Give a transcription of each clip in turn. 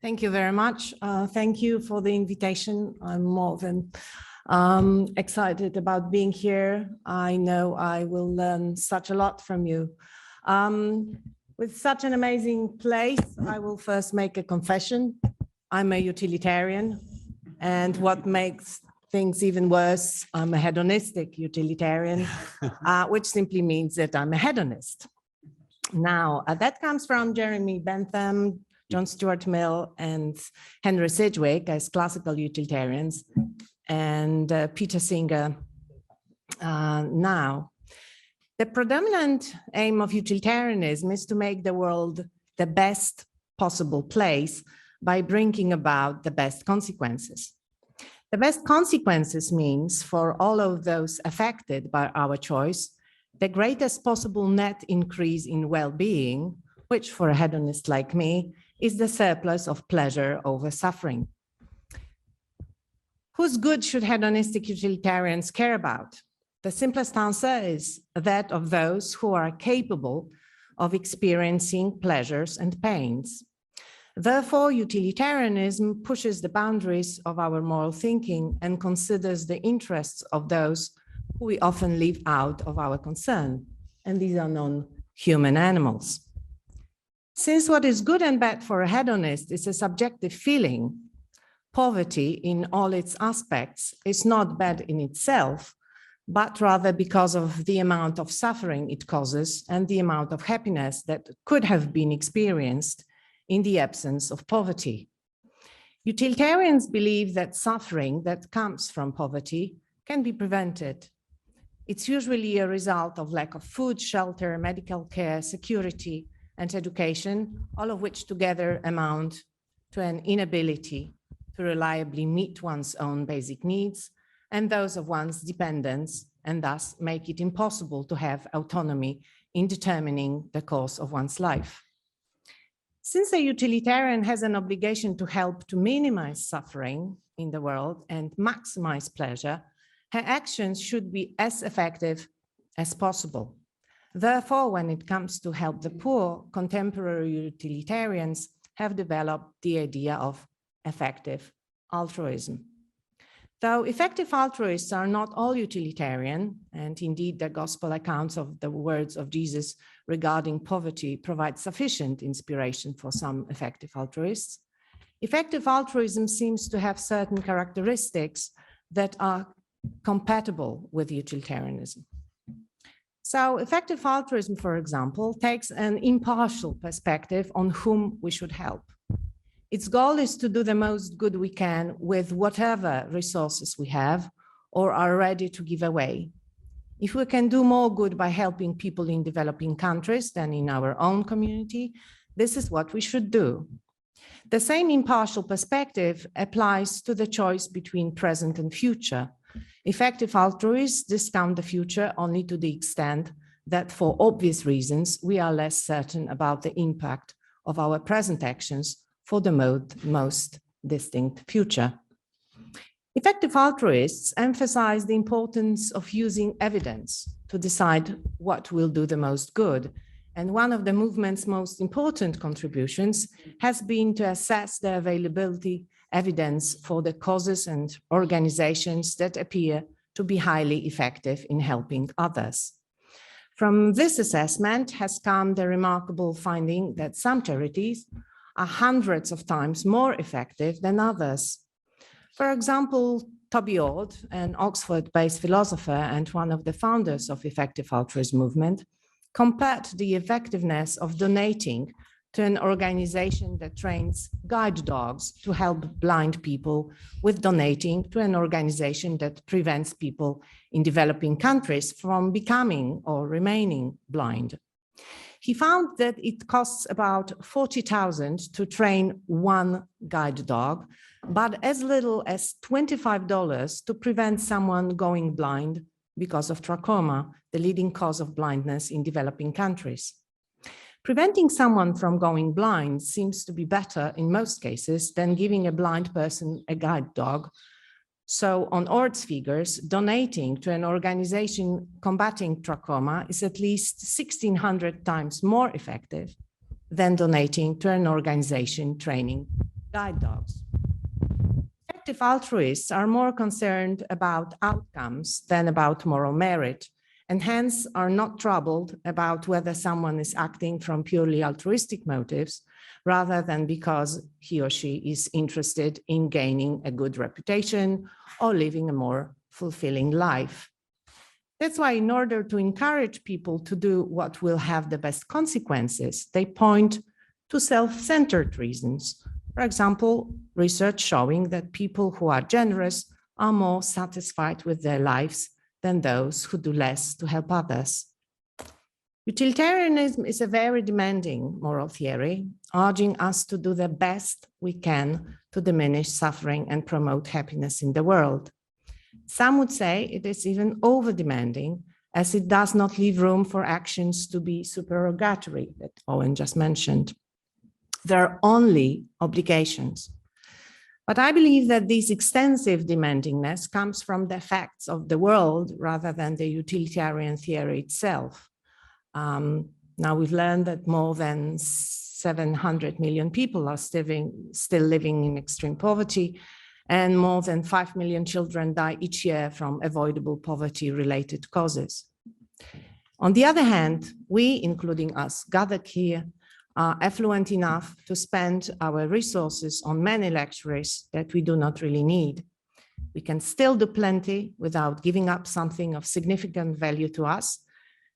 Thank you very much. Thank you for the invitation. I'm more than excited about being here. I know I will learn such a lot from you. With such an amazing place, I will first make a confession. I'm a utilitarian, and what makes things even worse, I'm a hedonistic utilitarian, which simply means that I'm a hedonist. Now, that comes from Jeremy Bentham, John Stuart Mill, and Henry Sidgwick as classical utilitarians, and Peter Singer now. The predominant aim of utilitarianism is to make the world the best possible place by bringing about the best consequences. The best consequences means for all of those affected by our choice, the greatest possible net increase in well-being, which for a hedonist like me, is the surplus of pleasure over suffering. Whose good should hedonistic utilitarians care about? The simplest answer is that of those who are capable of experiencing pleasures and pains. Therefore, utilitarianism pushes the boundaries of our moral thinking and considers the interests of those who we often leave out of our concern, and these are non-human animals. Since what is good and bad for a hedonist is a subjective feeling, poverty in all its aspects is not bad in itself, but rather because of the amount of suffering it causes and the amount of happiness that could have been experienced in the absence of poverty. Utilitarians believe that suffering that comes from poverty can be prevented. It's usually a result of lack of food, shelter, medical care, security, and education, all of which together amount to an inability to reliably meet one's own basic needs and those of one's dependents, and thus make it impossible to have autonomy in determining the course of one's life. Since a utilitarian has an obligation to help to minimize suffering in the world and maximize pleasure, her actions should be as effective as possible. Therefore, when it comes to help the poor, contemporary utilitarians have developed the idea of effective altruism. Though effective altruists are not all utilitarian, and indeed the gospel accounts of the words of Jesus regarding poverty provide sufficient inspiration for some effective altruists, effective altruism seems to have certain characteristics that are compatible with utilitarianism. So effective altruism, for example, takes an impartial perspective on whom we should help. Its goal is to do the most good we can with whatever resources we have or are ready to give away. If we can do more good by helping people in developing countries than in our own community, this is what we should do. The same impartial perspective applies to the choice between present and future. Effective altruists discount the future only to the extent that, for obvious reasons, we are less certain about the impact of our present actions for the most distinct future. Effective altruists emphasize the importance of using evidence to decide what will do the most good. And one of the movement's most important contributions has been to assess the availability evidence for the causes and organizations that appear to be highly effective in helping others. From this assessment has come the remarkable finding that some charities are hundreds of times more effective than others. For example, Toby Ord, an Oxford-based philosopher and one of the founders of effective altruism movement, compared the effectiveness of donating to an organization that trains guide dogs to help blind people with donating to an organization that prevents people in developing countries from becoming or remaining blind. He found that it costs about $40,000 to train one guide dog, but as little as $25 to prevent someone going blind because of trachoma, the leading cause of blindness in developing countries. Preventing someone from going blind seems to be better in most cases than giving a blind person a guide dog. So on Ord's figures, donating to an organization combating trachoma is at least 1,600 times more effective than donating to an organization training guide dogs. Effective altruists are more concerned about outcomes than about moral merit, and hence are not troubled about whether someone is acting from purely altruistic motives, rather than because he or she is interested in gaining a good reputation or living a more fulfilling life. That's why, in order to encourage people to do what will have the best consequences, they point to self-centered reasons. For example, research showing that people who are generous are more satisfied with their lives than those who do less to help others. Utilitarianism is a very demanding moral theory, urging us to do the best we can to diminish suffering and promote happiness in the world. Some would say it is even over-demanding, as it does not leave room for actions to be supererogatory, that Owen just mentioned. There are only obligations. But I believe that this extensive demandingness comes from the facts of the world rather than the utilitarian theory itself. Now we've learned that more than 700 million people are still living in extreme poverty, and more than 5 million children die each year from avoidable poverty-related causes. On the other hand, we, including us gathered here, are affluent enough to spend our resources on many luxuries that we do not really need. We can still do plenty without giving up something of significant value to us.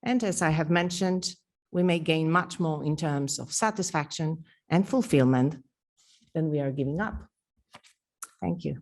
And as I have mentioned, we may gain much more in terms of satisfaction and fulfillment than we are giving up. Thank you.